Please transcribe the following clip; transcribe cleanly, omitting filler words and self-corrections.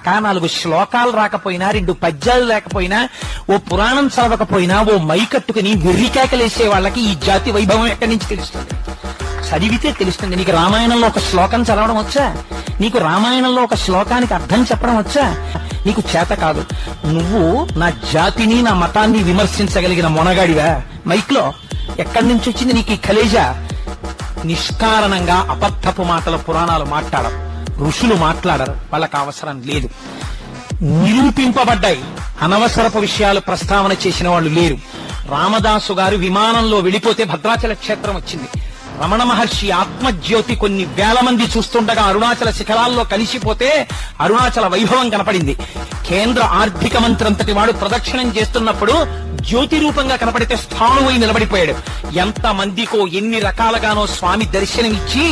రాక 4 శ్లోకాలు రాకపోయినా 2 పద్యాలు లేకపోయినా ఓ పురాణం చదవకపోయినా ఓ మైకట్టుకుని వెర్రికేకలేసే వాళ్ళకి ఈ జాతి వైభవం ఎక్కడి నుంచి తెలుస్తుంది? చదివితే తెలుస్తుంది. నీకు రామాయణంలో ఒక శ్లోకం చదవడం వచ్చా? నీకు రామాయణంలో ఒక శ్లోకానికి అర్థం చెప్పడం వచ్చా? నీకు చేత కాదు. నువ్వు నా జాతిని నా మతాన్ని విమర్శించగలిగిన మొనగాడివా? మైక్లో ఎక్కడి నుంచి వచ్చింది నీకు ఈ కలేజా? నిష్కారణంగా అబద్ధపు మాటల పురాణాలు మాట్లాడరు, ఋషులు మాట్లాడరు, వాళ్ళకి అవసరం లేదు. నిరూపింపబడ్డాయి. అనవసరపు విషయాలు ప్రస్తావన చేసిన వాళ్ళు లేరు. రామదాసు గారు విమానంలో వెళ్లిపోతే భద్రాచల క్షేత్రం వచ్చింది. రమణ మహర్షి ఆత్మజ్యోతి కొన్ని వేల మంది చూస్తుండగా అరుణాచల శిఖరాల్లో కలిసిపోతే అరుణాచల వైభవం కనపడింది. కేంద్ర ఆర్థిక మంత్రి అంతటి వాడు ప్రదక్షిణం చేస్తున్నప్పుడు జ్యోతి రూపంగా కనపడితే స్థాణువై నిలబడిపోయాడు. ఎంత మందికో ఎన్ని రకాలుగానో స్వామి దర్శనమిచ్చి